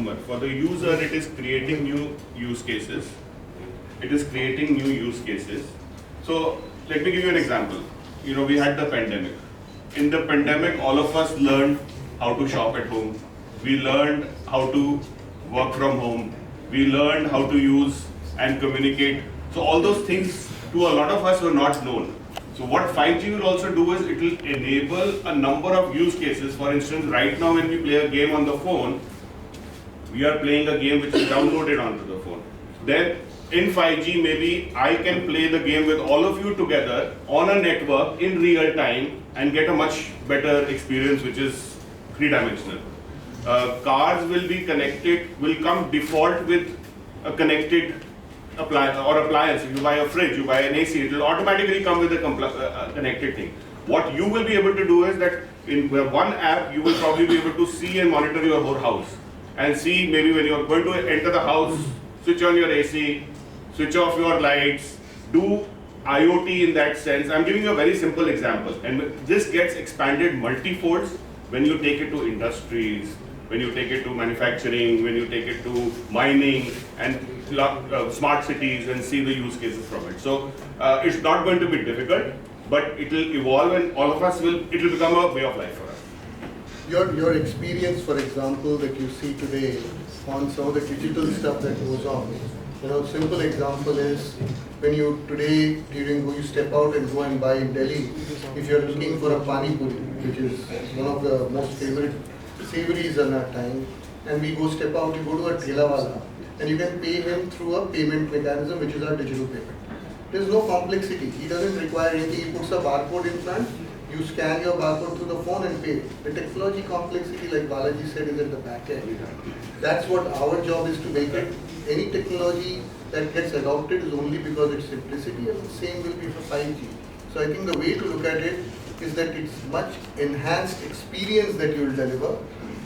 For the user, it is creating new use cases. It is creating new use cases. So let me give you an example. We had the pandemic. In the pandemic, all of us learned how to shop at home. We learned how to work from home. We learned how to use and communicate. So all those things to a lot of us were not known. So what 5G will also do is it will enable a number of use cases. For instance, right now when we play a game on the phone, we are playing a game which is downloaded onto the phone. Then in 5G, maybe I can play the game with all of you together on a network in real time and get a much better experience, which is three-dimensional. Cars will be connected, will come default with a connected appliance. If you buy a fridge, you buy an AC, it will automatically come with a connected thing. What you will be able to do is that in one app, you will probably be able to see and monitor your whole house. And see, maybe when you are going to enter the house, switch on your AC, switch off your lights, do IoT in that sense. I'm giving you a very simple example. And this gets expanded multi-folds when you take it to industries, when you take it to manufacturing, when you take it to mining and smart cities and see the use cases from it. So it's not going to be difficult, but it will evolve and all of us it will become a way of life for us. Your experience, for example, that you see today on some of the digital stuff that goes on. Simple example is when you today you step out and go and buy in Delhi, if you're looking for a pani puri, which is one of the most favorite savories in our time, and we go step out, you go to a thelawala, and you can pay him through a payment mechanism, which is our digital payment. There's no complexity. He doesn't require anything. He puts a barcode in front. You scan your barcode through the phone and pay. The technology complexity, like Balaji said, is at the back end. That's what our job is to make it. Any technology that gets adopted is only because it's simplicity, and the same will be for 5G. So I think the way to look at it is that it's much enhanced experience that you will deliver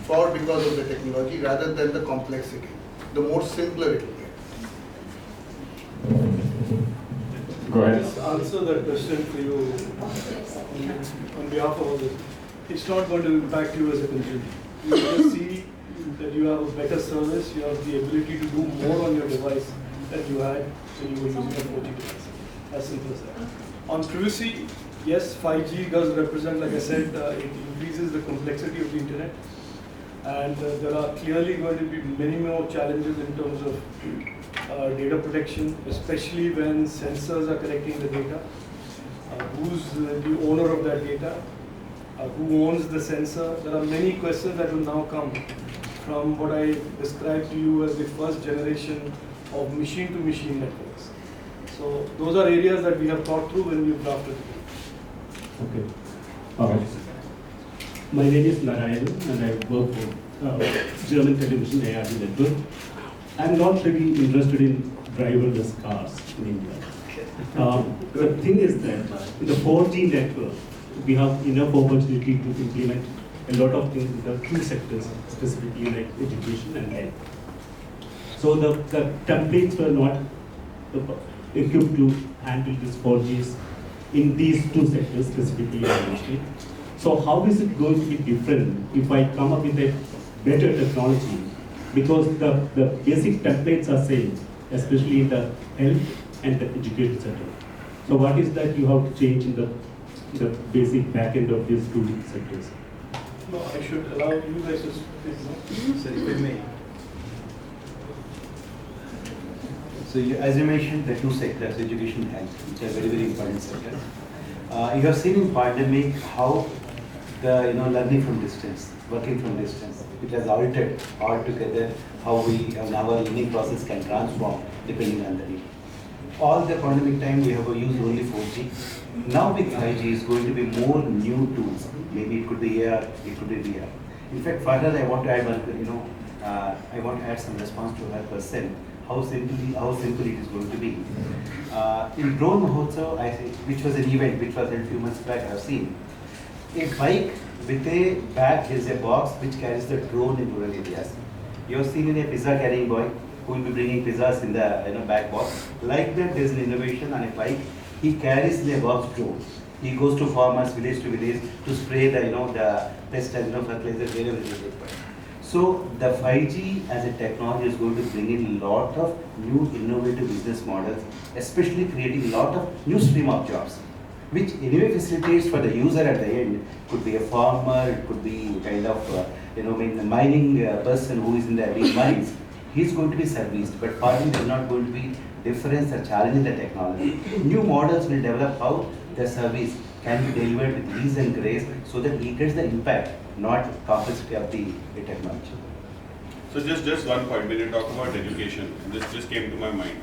because of the technology rather than the complexity. The more simpler it will get. Go ahead. Just answer that question for you on behalf of others. It's not going to impact you as a consumer. You will just see that you have a better service, you have the ability to do more on your device than you had when you were using a 4G device. As simple as that. On privacy, yes, 5G does represent, like I said, it increases the complexity of the internet. And there are clearly going to be many more challenges in terms of data protection, especially when sensors are collecting the data. Who's the owner of that data? Who owns the sensor? There are many questions that will now come from what I described to you as the first generation of machine-to-machine networks. So those are areas that we have thought through when we drafted it. Okay. My name is Narayan and I work for German television ARD network. I'm not really interested in driverless cars in India. The thing is that in the 4G network, we have enough opportunity to implement a lot of things in the key sectors, specifically like education and health. So the templates were not equipped to handle these 4Gs in these two sectors, specifically industry. So how is it going to be different if I come up with a better technology? Because the basic templates are same, especially in the health and the education sector. So what is that you have to change in the basic back end of these two sectors? No, I should allow you guys to speak. So if I may. So as you mentioned, the two sectors, education and health, which are very, very important sectors. You have seen in pandemic how the learning from distance, working from distance, it has altered altogether how our learning process can transform depending on the need. All the pandemic time we have used only 4G. Now with 5G is going to be more new tools. Maybe it could be AR, it could be VR. In fact, further I want to add one, I want to add some response to her question. How simple it is going to be. In Drone Mahotsav, which was an event which was held a few months back, I have seen a bike with a bag. There is a box which carries the drone in rural areas. You have seen in a pizza carrying boy who will be bringing pizzas in the back box. Like that, there is an innovation on a bike. He carries in a box drone. He goes to farmers, village to village, to spray the pest and fertilizer wherever it is required. So the 5G as a technology is going to bring in a lot of new innovative business models, especially creating a lot of new stream of jobs, which anyway facilitates for the user at the end. Could be a farmer, it could be kind of the mining person who is in the big mines. He's going to be serviced, but for him there's not going to be difference or challenge in the technology. New models will develop how the service can be delivered with ease and grace so that he gets the impact, not complexity of the technology. So just one point, when you talk about education, this just came to my mind.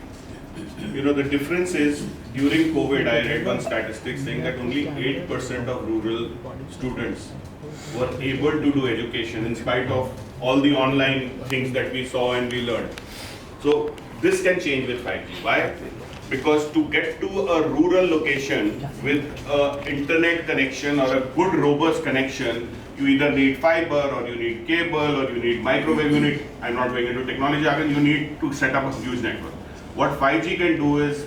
The difference is, during COVID, I read one statistic saying that only 8% of rural students were able to do education in spite of all the online things that we saw and we learned. So this can change with 5G. Why? Because to get to a rural location with an internet connection or a good robust connection, you either need fiber or you need cable or you need microwave unit. I'm not going into technology, you need to set up a huge network. What 5G can do is,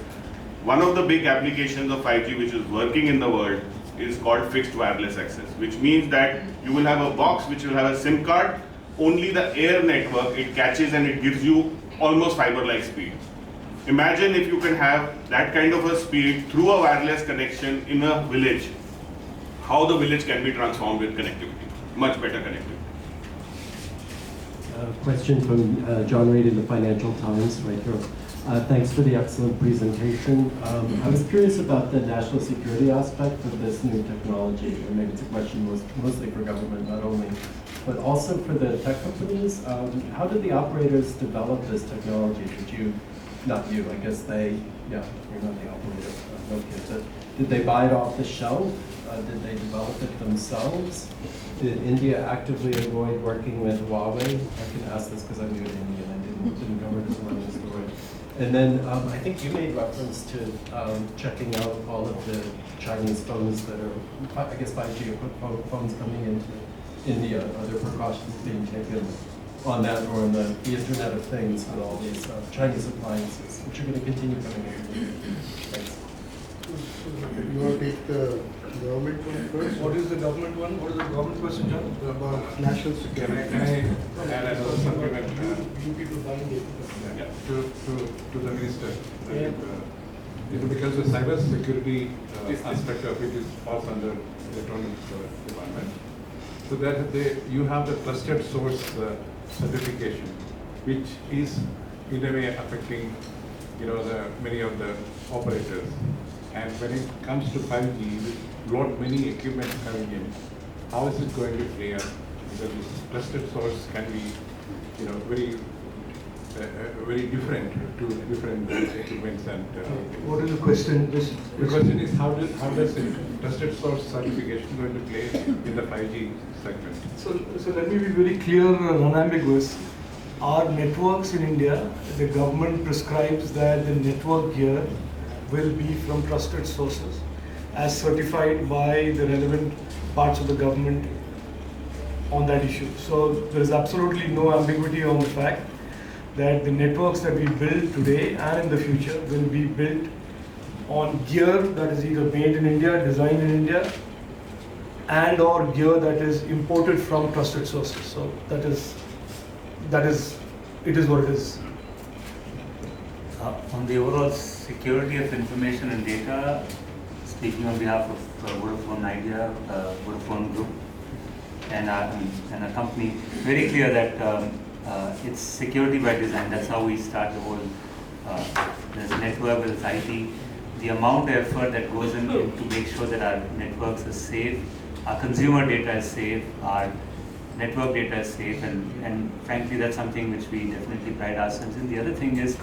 one of the big applications of 5G which is working in the world is called fixed wireless access, which means that you will have a box which will have a SIM card, only the air network it catches and it gives you almost fiber-like speed. Imagine if you can have that kind of a speed through a wireless connection in a village, how the village can be transformed with connectivity, much better connectivity. Question from John Reid in the Financial Times, right here. Thanks for the excellent presentation. I was curious about the national security aspect of this new technology, or maybe it's a question mostly for government, not only, but also for the tech companies. How did the operators develop this technology? Not you, I guess they, yeah, you're not the operator, no kids. Did they buy it off the shelf? Did they develop it themselves? Did India actively avoid working with Huawei? I can ask this because I'm new to India and I didn't cover this one in the story. And then I think you made reference to checking out all of the Chinese phones that are, I guess 5G phones coming into India. Are there precautions being taken on that or on the Internet of Things with all these Chinese appliances, which are going to continue coming in? Thanks. You want to take the government one first? What is the government one? What is the government question, John? About national security. Can I add another supplement Yeah. to the minister? Because the cyber security aspect of it is falls under electronics department. So that you have the trusted source certification, which is in a way affecting many of the operators. And when it comes to 5G, with lot many equipment coming in, how is it going to play out? Because this trusted source can be, very different to different equipments and. What is the question? The question is how does it trusted source certification going to play in the 5G segment? So let me be very clear and unambiguous. Our networks in India, the government prescribes that the network gear will be from trusted sources as certified by the relevant parts of the government on that issue. So there is absolutely no ambiguity on the fact that the networks that we build today and in the future will be built on gear that is either made in India, designed in India, and or gear that is imported from trusted sources. So it is what it is. On the overall security of information and data, speaking on behalf of Vodafone Idea, Vodafone Group, and a company, very clear that it's security by design. That's how we start the whole. There's network, there's IT. The amount of effort that goes in to make sure that our networks are safe, our consumer data is safe, our network data is safe, and frankly, that's something which we definitely pride ourselves in. The other thing is,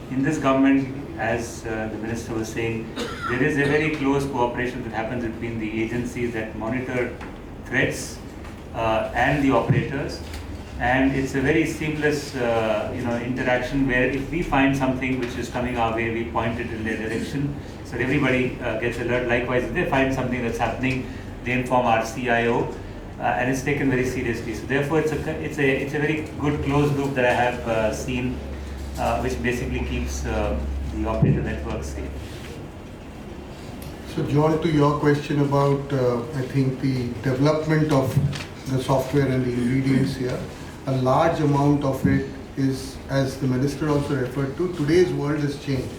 in this government, as the minister was saying, there is a very close cooperation that happens between the agencies that monitor threats and the operators, and it's a very seamless interaction where if we find something which is coming our way, we point it in their direction so that everybody gets alert. Likewise, if they find something that's happening, they inform our CIO, and it's taken very seriously. So therefore, it's a very good closed loop that I have seen, which basically keeps the operator network safe. So John, to your question about, I think, the development of the software and the ingredients here, a large amount of it is, as the minister also referred to, today's world has changed.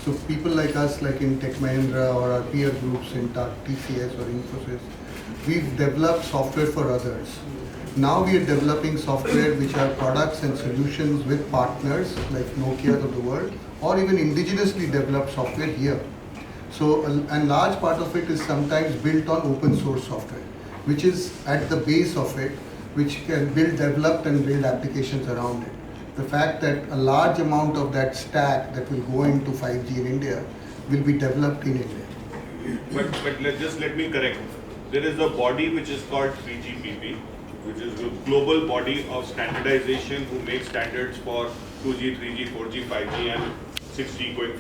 So people like us, like in Tech Mahindra or our peer groups in TCS or Infosys, we've developed software for others. Now we are developing software which are products and solutions with partners like Nokia of the world, or even indigenously developed software here. So a large part of it is sometimes built on open source software, which is at the base of it, which can develop and build applications around it. The fact that a large amount of that stack that will go into 5G in India will be developed in India. But let me correct. There is a body which is called 3GPP, which is a global body of standardization who makes standards for 2G, 3G, 4G, 5G and 6G going